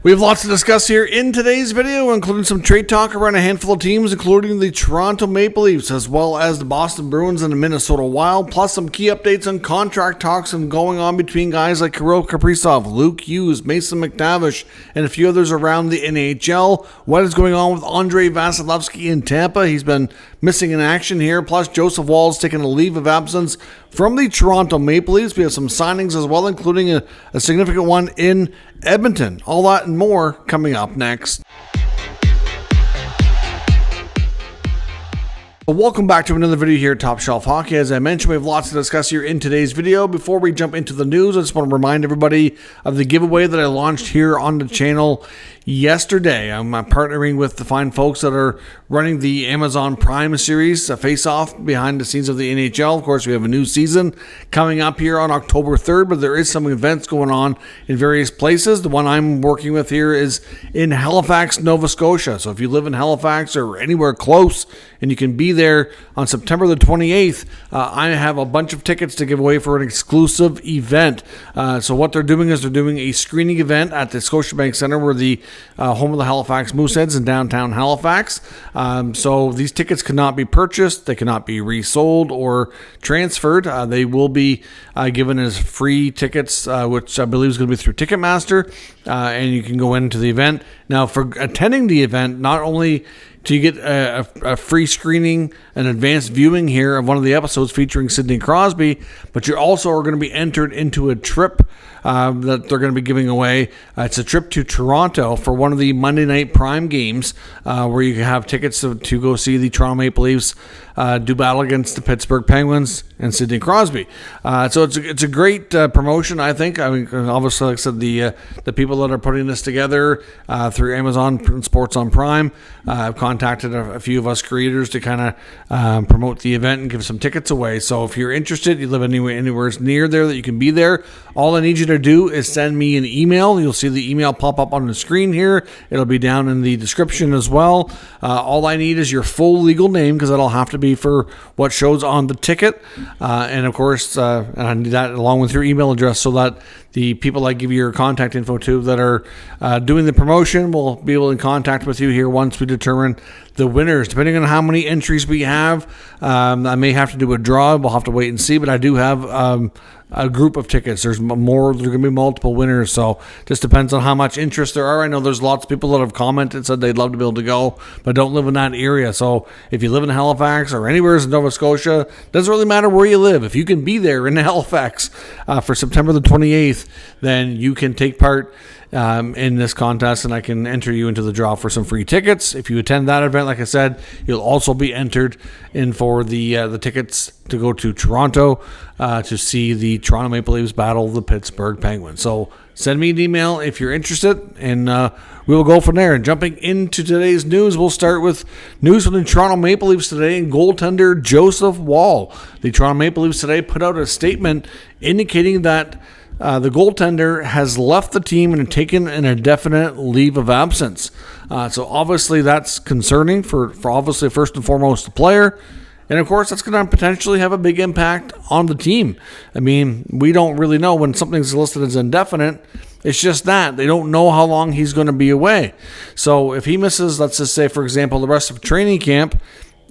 We have lots to discuss here in today's video, including some trade talk around a handful of teams, including the Toronto Maple Leafs, as well as the Boston Bruins and the Minnesota Wild, plus some key updates on contract talks and going on between guys like Kaprizov, Luke Hughes, Mason McTavish, and a few others around the NHL. What is going on with Andrei Vasilevskiy in Tampa? He's been missing in action here, plus Joseph Woll's taking a leave of absence from the Toronto Maple Leafs. We have some signings as well, including a significant one in Edmonton. All that and more coming up next. Welcome back to another video here at Top Shelf Hockey. As I mentioned, we have lots to discuss here in today's video. Before we jump into the news, I just want to remind everybody of the giveaway that I launched here on the channel yesterday. I'm partnering with the fine folks that are running the Amazon Prime series, Face-Off behind the scenes of the NHL. Of course, we have a new season coming up here on October 3rd, but there is some events going on in various places. The one I'm working with here is in Halifax, Nova Scotia. So if you live in Halifax or anywhere close and you can be there on September the 28th, I have a bunch of tickets to give away for an exclusive event. So what they're doing is they're doing a screening event at the Scotiabank Centre, where the home of the Halifax Mooseheads in downtown Halifax. So these tickets cannot be purchased, they cannot be resold or transferred. They will be given as free tickets, which I believe is going to be through Ticketmaster, and you can go into the event. Now, for attending the event, not only do you get a free screening, an advanced viewing here of one of the episodes featuring Sidney Crosby, but you also are going to be entered into a trip that they're going to be giving away. It's a trip to Toronto for one of the Monday Night Prime games, where you can have tickets to go see the Toronto Maple Leafs do battle against the Pittsburgh Penguins and Sidney Crosby. So it's a great promotion, I think. I mean, obviously, like I said, the people that are putting this together through Amazon Sports on Prime have contacted a few of us creators to kind of promote the event and give some tickets away. So if you're interested, you live anywhere near there that you can be there, all I need you to do is send me an email. You'll see the email pop up on the screen here. It'll be down in the description as well. All I need is your full legal name, because that'll have to be for what shows on the ticket. And of course, and I need that along with your email address, so that the people I give you your contact info to that are doing the promotion will be able to contact with you here once we determine the winners. Depending on how many entries we have, I may have to do a draw. We'll have to wait and see, but I do have a group of tickets. There's going to be multiple winners, so just depends on how much interest there are. I know there's lots of people that have commented and said they'd love to be able to go, but don't live in that area. So if you live in Halifax or anywhere in Nova Scotia, doesn't really matter where you live. If you can be there in Halifax for September the 28th, then you can take part in this contest, and I can enter you into the draw for some free tickets. If you attend that event, like I said, you'll also be entered in for the tickets to go to Toronto to see the Toronto Maple Leafs battle the Pittsburgh Penguins. So send me an email if you're interested, and we will go from there. And jumping into today's news, we'll start with news from the Toronto Maple Leafs today and goaltender Joseph Woll. The Toronto Maple Leafs today put out a statement indicating that the goaltender has left the team and taken an indefinite leave of absence. So obviously that's concerning for obviously first and foremost the player. And of course that's going to potentially have a big impact on the team. I mean, we don't really know when something's listed as indefinite. It's just that they don't know how long he's going to be away. So if he misses, let's just say, for example, the rest of training camp,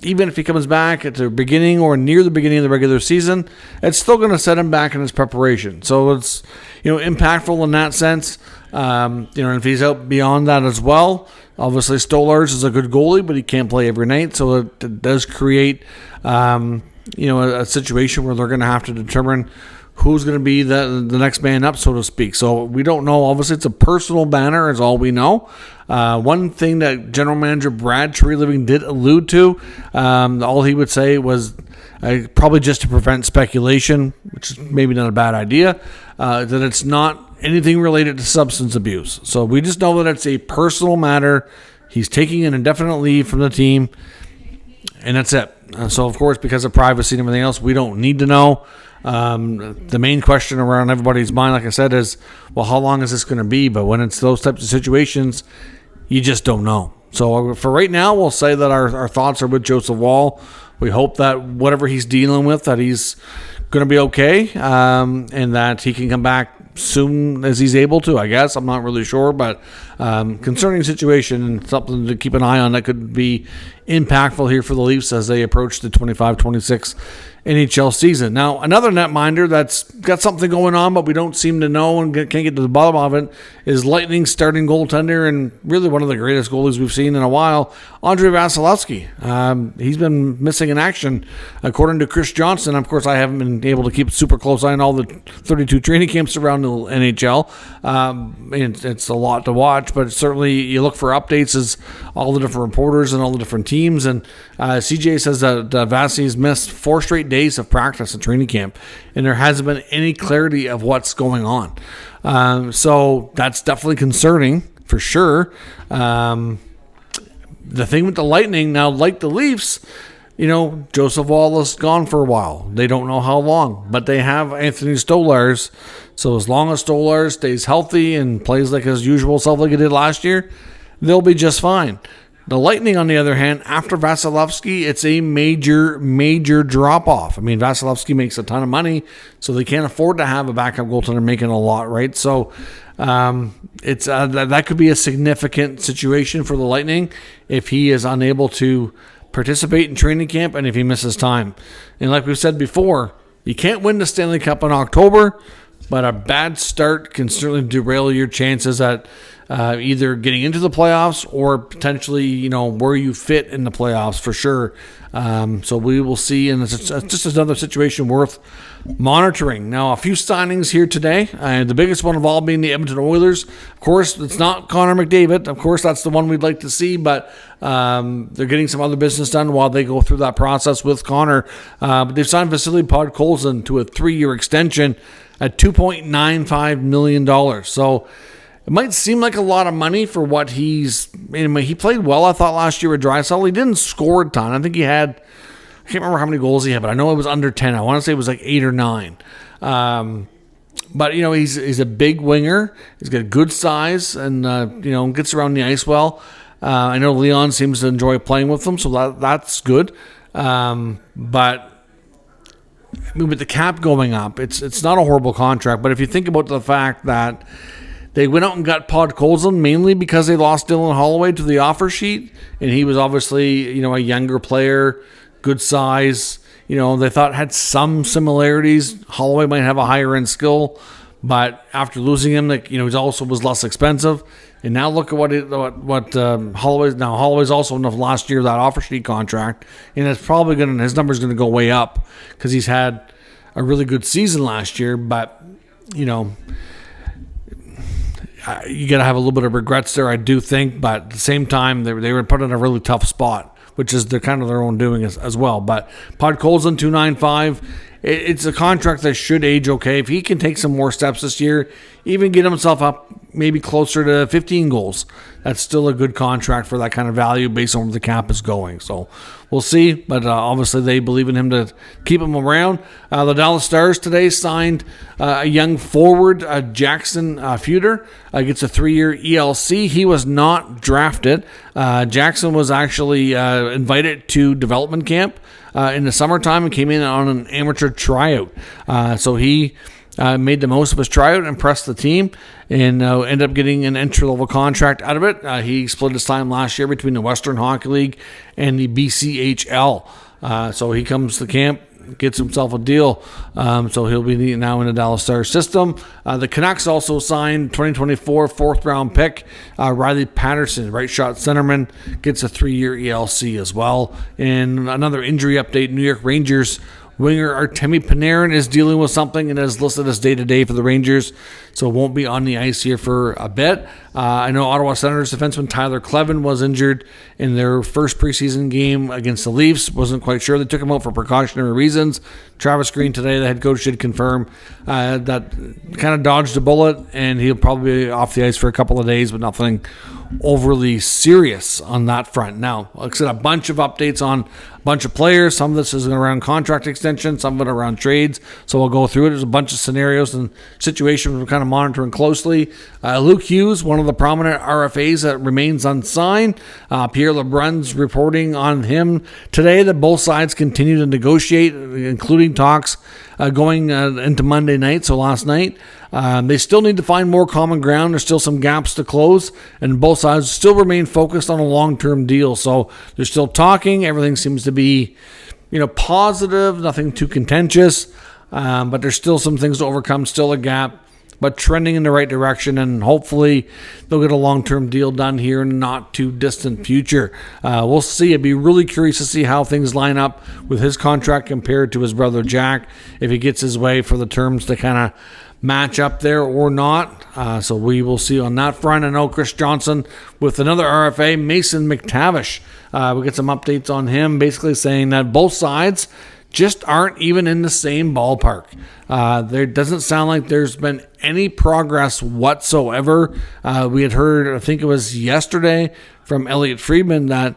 even if he comes back at the beginning or near the beginning of the regular season, it's still going to set him back in his preparation. So it's, impactful in that sense. And if he's out beyond that as well, obviously Stolarz is a good goalie, but he can't play every night. So it does create, a situation where they're going to have to determine who's going to be the next man up, so to speak. So we don't know. Obviously, it's a personal matter, is all we know. One thing that General Manager Brad Treliving did allude to, all he would say was, probably just to prevent speculation, which is maybe not a bad idea, that it's not anything related to substance abuse. So we just know that it's a personal matter. He's taking an indefinite leave from the team, and that's it. So, of course, because of privacy and everything else, we don't need to know. The main question around everybody's mind, like I said, is, well, how long is this going to be? But when it's those types of situations, you just don't know. So for right now, we'll say that our thoughts are with Joseph Woll. We hope that whatever he's dealing with, that he's going to be okay, and that he can come back soon as he's able to, I guess. I'm not really sure, but concerning situation and something to keep an eye on that could be impactful here for the Leafs as they approach the 25-26 NHL season. Now, another netminder that's got something going on, but we don't seem to know and can't get to the bottom of it, is Lightning starting goaltender and really one of the greatest goalies we've seen in a while, Andrei Vasilevskiy. He's been missing in action, according to Chris Johnson. Of course, I haven't been able to keep a super close eye on all the 32 training camps around the NHL. It's a lot to watch, but certainly you look for updates as all the different reporters and all the different teams. And CJ says that Vasy's missed 4 straight days of practice and training camp, and there hasn't been any clarity of what's going on. So that's definitely concerning for sure. The thing with the Lightning now, like the Leafs, Joseph Woll is gone for a while. They don't know how long, but they have Anthony Stolarz. So as long as Stolarz stays healthy and plays like his usual self like he did last year, they'll be just fine. The Lightning, on the other hand, after Vasilevskiy, it's a major, major drop-off. I mean, Vasilevskiy makes a ton of money, so they can't afford to have a backup goaltender making a lot, right? So it's that could be a significant situation for the Lightning if he is unable to participate in training camp and if he misses time. And like we've said before, you can't win the Stanley Cup in October, but a bad start can certainly derail your chances at either getting into the playoffs or potentially, where you fit in the playoffs for sure. So we will see, and it's just another situation worth monitoring. Now, a few signings here today. The biggest one of all being the Edmonton Oilers. Of course, it's not Connor McDavid. Of course, that's the one we'd like to see, but they're getting some other business done while they go through that process with Connor. But they've signed Vasy Podkolzin to a 3-year extension at $2.95 million. So it might seem like a lot of money for what he played well, I thought, last year with Draisaitl. He didn't score a ton. I think he had, I can't remember how many goals he had, but I know it was under 10. I want to say it was like 8 or 9. But, he's a big winger. He's got good size and, gets around the ice well. I know Leon seems to enjoy playing with him, so that's good. But with the cap going up, it's not a horrible contract. But if you think about the fact that they went out and got Podkolzin mainly because they lost Dylan Holloway to the offer sheet, and he was obviously, a younger player, good size. They thought had some similarities. Holloway might have a higher end skill, but after losing him, he also was less expensive. And now look at what Holloway's now. Holloway's also enough last year, that offer sheet contract, and it's probably his number's going to go way up because he's had a really good season last year. But you got to have a little bit of regrets there, I do think. But at the same time, they were put in a really tough spot, which is they're kind of their own doing as well. But Podkolzin, $295. It's a contract that should age okay. If he can take some more steps this year, even get himself up maybe closer to 15 goals, that's still a good contract for that kind of value based on where the cap is going. So we'll see. But obviously they believe in him to keep him around. The Dallas Stars today signed a young forward, Jackson Feuder. Gets a 3-year ELC. He was not drafted. Jackson was actually invited to development camp in the summertime and came in on an amateur tryout. So he made the most of his tryout, impressed the team, and ended up getting an entry-level contract out of it. He split his time last year between the Western Hockey League and the BCHL. So he comes to camp, gets himself a deal. So he'll be now in the Dallas Stars system. The Canucks also signed 2024 4th-round pick Riley Patterson, right shot centerman, gets a 3-year ELC as well. And another injury update, New York Rangers winger Artemi Panarin is dealing with something and is listed as day-to-day for the Rangers, so won't be on the ice here for a bit. I know Ottawa Senators defenseman Tyler Clevin was injured in their first preseason game against the Leafs. Wasn't quite sure. They took him out for precautionary reasons. Travis Green today, the head coach, did confirm that kind of dodged a bullet, and he'll probably be off the ice for a couple of days, but nothing overly serious on that front. Now, like I said, a bunch of updates on a bunch of players. Some of this is around contract extension, some of it around trades. So we'll go through it. There's a bunch of scenarios and situations we're kind of monitoring closely. Luke Hughes, one of the prominent RFAs that remains unsigned. Pierre LeBrun's reporting on him today that both sides continue to negotiate, including talks going into Monday night, so last night. They still need to find more common ground. There's still some gaps to close, and both sides still remain focused on a long-term deal. So they're still talking. Everything seems to be, positive, nothing too contentious, but there's still some things to overcome, still a gap, but trending in the right direction, and hopefully they'll get a long-term deal done here in the not too distant future. We'll see. I'd be really curious to see how things line up with his contract compared to his brother Jack, if he gets his way for the terms to kind of match up there or not. So we will see on that front. I know Chris Johnson with another RFA, Mason McTavish. We get some updates on him, basically saying that both sides just aren't even in the same ballpark. There doesn't sound like there's been any progress whatsoever. We had heard, I think it was yesterday, from Elliotte Friedman that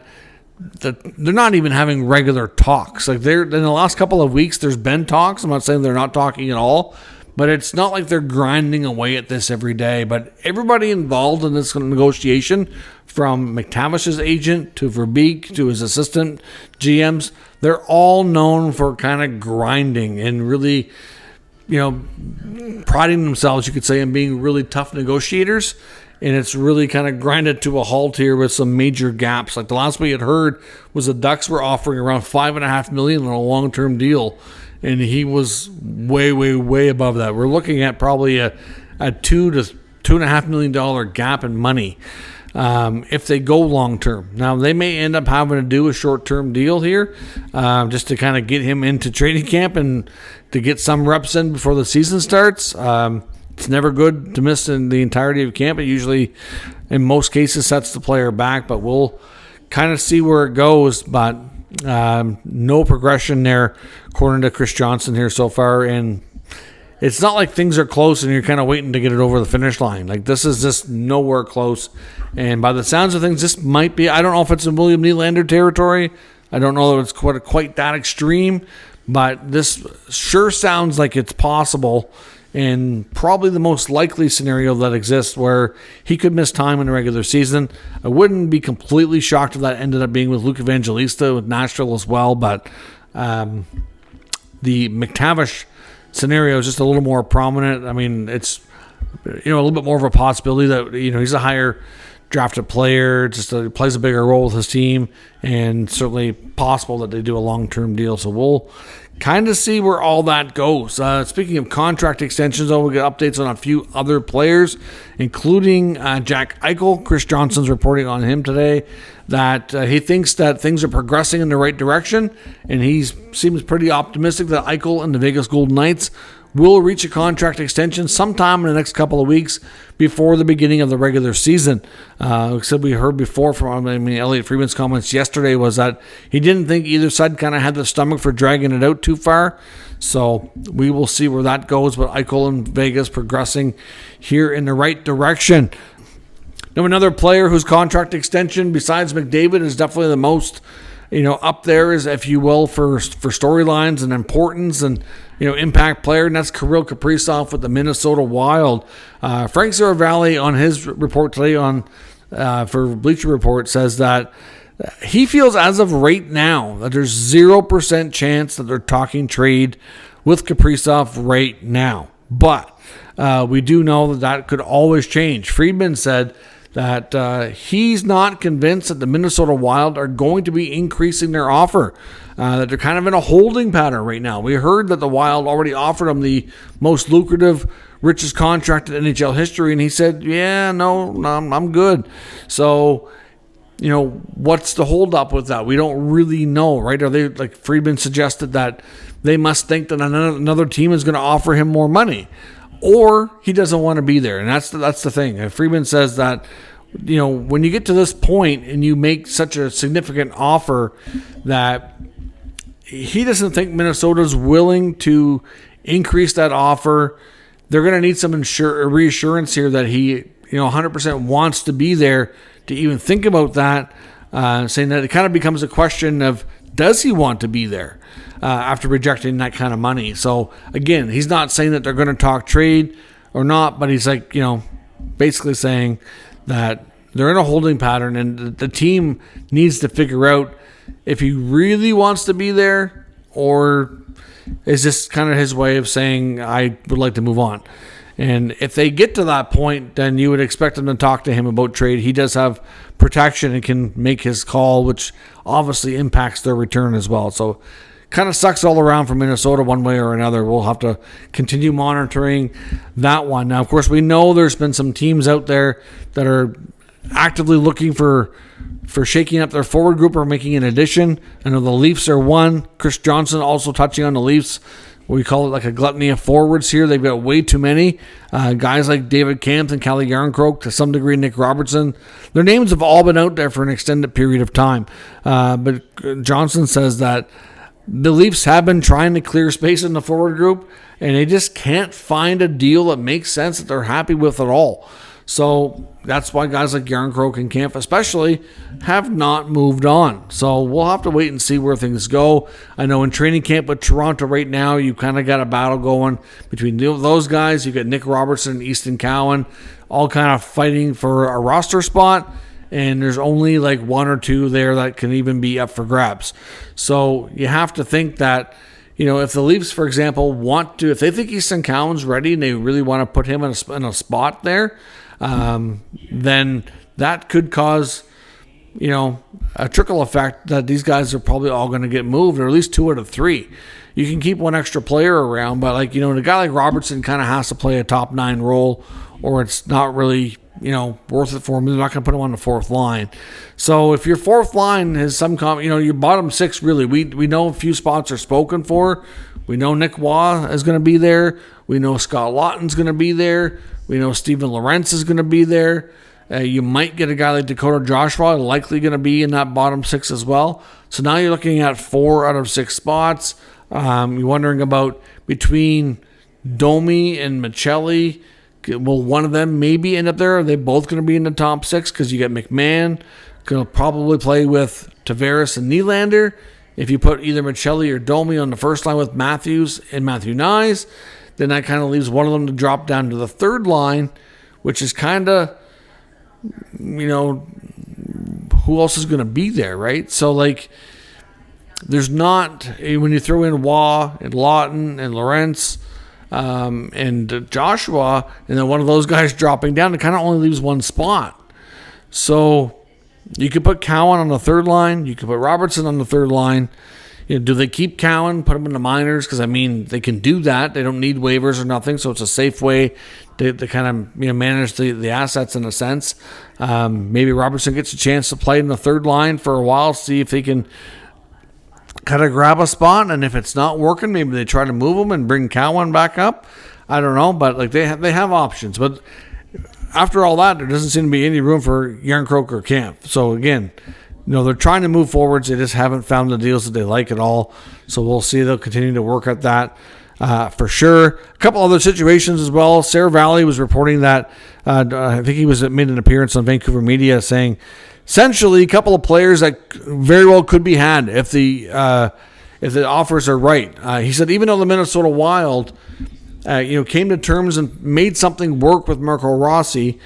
they're not even having regular talks. Like, in the last couple of weeks, there's been talks. I'm not saying they're not talking at all, but it's not like they're grinding away at this every day. But everybody involved in this negotiation, from McTavish's agent to Verbeek to his assistant GMs, they're all known for kind of grinding and really, priding themselves, you could say, in being really tough negotiators. And it's really kind of grinded to a halt here with some major gaps. Like, the last we had heard was the Ducks were offering around $5.5 million on a long-term deal, and he was way, way, way above that. We're looking at probably a $2 to $2.5 million gap in money if they go long-term. Now, they may end up having to do a short-term deal here just to kind of get him into training camp and to get some reps in before the season starts. It's never good to miss in the entirety of camp. It usually, in most cases, sets the player back, but we'll kind of see where it goes. But no progression there, according to Chris Johnson here so far. And it's not like things are close and you're kind of waiting to get it over the finish line. Like, this is just nowhere close. And by the sounds of things, this might be, I don't know if it's in William Nylander territory. I don't know that it's quite that extreme, but this sure sounds like it's possible, and probably the most likely scenario that exists, where he could miss time in the regular season. I wouldn't be completely shocked if that ended up being with Luke Evangelista with Nashville as well, but the McTavish scenario is just a little more prominent. I mean, it's a little bit more of a possibility that he's a higher drafted player, just plays a bigger role with his team, and certainly possible that they do a long-term deal. So we'll kind of see where all that goes. Speaking of contract extensions, we'll get updates on a few other players, including Jack Eichel. Chris Johnson's reporting on him today that he thinks that things are progressing in the right direction, and he seems pretty optimistic that Eichel and the Vegas Golden Knights will reach a contract extension sometime in the next couple of weeks before the beginning of the regular season. We heard before from Elliotte Friedman's comments yesterday was that he didn't think either side kind of had the stomach for dragging it out too far. So we will see where that goes. But Eichel and Vegas progressing here in the right direction. Now, another player whose contract extension besides McDavid is definitely the most up there, is, if you will, for storylines and importance and impact player, and that's Kirill Kaprizov with the Minnesota Wild. Frank Saravalli on his report today for Bleacher Report says that he feels as of right now that there's 0% chance that they're talking trade with Kaprizov right now. But we do know that could always change. Friedman said that he's not convinced that the Minnesota Wild are going to be increasing their offer, that they're kind of in a holding pattern right now. We heard that the Wild already offered him the most lucrative, richest contract in NHL history, and he said, no, I'm good. So, what's the holdup with that? We don't really know, right? Are they, like Friedman suggested, that they must think that another team is going to offer him more money, or he doesn't want to be there? And that's the thing. And Friedman says that, when you get to this point and you make such a significant offer, that he doesn't think Minnesota's willing to increase that offer. They're going to need some reassurance here that he, 100% wants to be there to even think about that, saying that it kind of becomes a question of, does he want to be there after rejecting that kind of money? So, again, he's not saying that they're going to talk trade or not, but he's like, basically saying that they're in a holding pattern, and the team needs to figure out if he really wants to be there, or is this kind of his way of saying, I would like to move on. And if they get to that point, then you would expect them to talk to him about trade. He does have protection and can make his call, which obviously impacts their return as well. So kind of sucks all around for Minnesota one way or another. We'll have to continue monitoring that one. Now, of course, we know there's been some teams out there that are actively looking for shaking up their forward group or making an addition. I know the Leafs are one. Chris Johnson also touching on the Leafs. We call it like a gluttony of forwards here. They've got way too many. Guys like David Kampf and Calle Jarnkrok, to some degree Nick Robertson. Their names have all been out there for an extended period of time. But Johnson says that the Leafs have been trying to clear space in the forward group, and they just can't find a deal that makes sense that they're happy with at all. So that's why guys like Jarnkrok and Kampf especially have not moved on. So we'll have to wait and see where things go. I know in training camp with Toronto right now, you kind of got a battle going between those guys. You've got Nick Robertson and Easton Cowan all kind of fighting for a roster spot. And there's only like one or two there that can even be up for grabs. So you have to think that, if the Leafs, for example, if they think Easton Cowan's ready and they really want to put him in a spot there, then that could cause, a trickle effect that these guys are probably all going to get moved, or at least 2 out of 3. You can keep one extra player around, but a guy like Robertson kind of has to play a top 9 role, or it's not really, worth it for him. They're not going to put him on the 4th line. So if your 4th line has some, your bottom 6 really, we know a few spots are spoken for. We know Nick Waugh is going to be there. We know Scott Laughton's going to be there. We know Steven Lorentz is going to be there. You might get a guy like Dakota Joshua, likely going to be in that bottom 6 as well. So now you're looking at 4 out of 6 spots. You're wondering about between Domi and Michelli. Will one of them maybe end up there? Are they both going to be in the top 6? Because you got McMahon going to probably play with Tavares and Nylander. If you put either Michelli or Domi on the first line with Matthews and Matthew Nyes, then that kind of leaves one of them to drop down to the 3rd line, which is kind of, who else is going to be there, right? So, there's not, when you throw in Waugh and Laughton and Lorentz and Joshua, and then one of those guys dropping down, it kind of only leaves one spot. So you could put Cowan on the 3rd line. You could put Robertson on the 3rd line. Do they keep Cowan, put him in the minors? Because, they can do that. They don't need waivers or nothing, so it's a safe way to kind of manage the assets in a sense. Maybe Robertson gets a chance to play in the 3rd line for a while, see if they can kind of grab a spot, and if it's not working, maybe they try to move him and bring Cowan back up. I don't know, but they have options. But after all that, there doesn't seem to be any room for Jarnkrok or Kampf. So again, they're trying to move forwards. They just haven't found the deals that they like at all. So we'll see. They'll continue to work at that for sure. A couple other situations as well. Sarah Valley was reporting that I think he made an appearance on Vancouver media saying essentially a couple of players that very well could be had if the offers are right. He said even though the Minnesota Wild came to terms and made something work with Marco Rossi,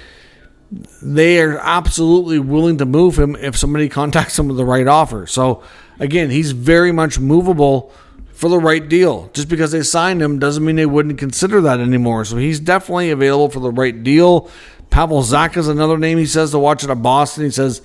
they are absolutely willing to move him if somebody contacts him with the right offer. So, again, he's very much movable for the right deal. Just because they signed him doesn't mean they wouldn't consider that anymore. So he's definitely available for the right deal. Pavel Zacha is another name he says to watch out of Boston. He says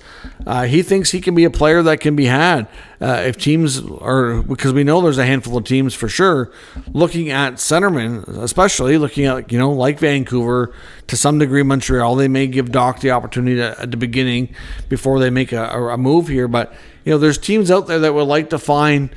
he thinks he can be a player that can be had if teams are, because we know there's a handful of teams for sure looking at centermen, especially looking at like Vancouver, to some degree Montreal. They may give Doc the opportunity at the beginning before they make a move here, but there's teams out there that would like to find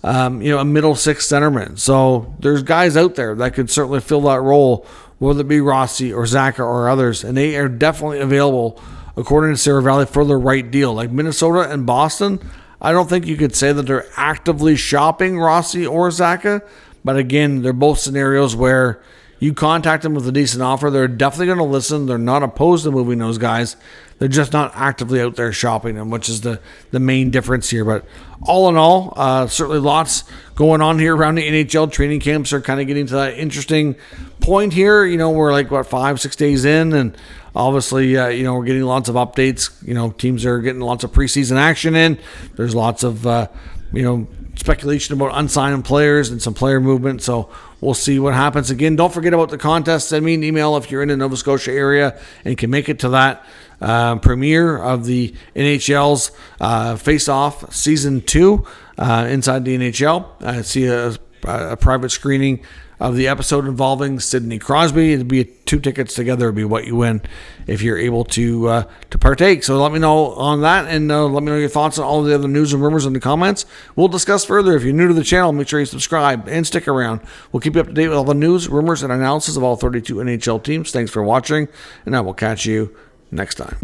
a middle 6 centerman. So there's guys out there that could certainly fill that role, whether it be Rossi or Zacha or others, and they are definitely available, according to Sarah Valley, for the right deal. Like Minnesota and Boston, I don't think you could say that they're actively shopping Rossi or Zacha, but again, they're both scenarios where you contact them with a decent offer, they're definitely going to listen. They're not opposed to moving those guys. They're just not actively out there shopping them, which is the main difference here. But all in all, certainly lots going on here around the NHL. Training camps are kind of getting to that interesting point here. We're 5-6 days in, and obviously, we're getting lots of updates. Teams are getting lots of preseason action in. There's lots of, speculation about unsigned players and some player movement. So we'll see what happens. Again, don't forget about the contest. Send me an email if you're in the Nova Scotia area and can make it to that premiere of the NHL's Face-Off Season 2 inside the NHL. See a private screening of the episode involving Sidney Crosby. It'd be 2 tickets together would be what you win if you're able to partake. So let me know on that, and let me know your thoughts on all the other news and rumors in the comments. We'll discuss further. If you're new to the channel, make sure you subscribe and stick around. We'll keep you up to date with all the news, rumors, and analysis of all 32 NHL teams. Thanks for watching, and I will catch you next time.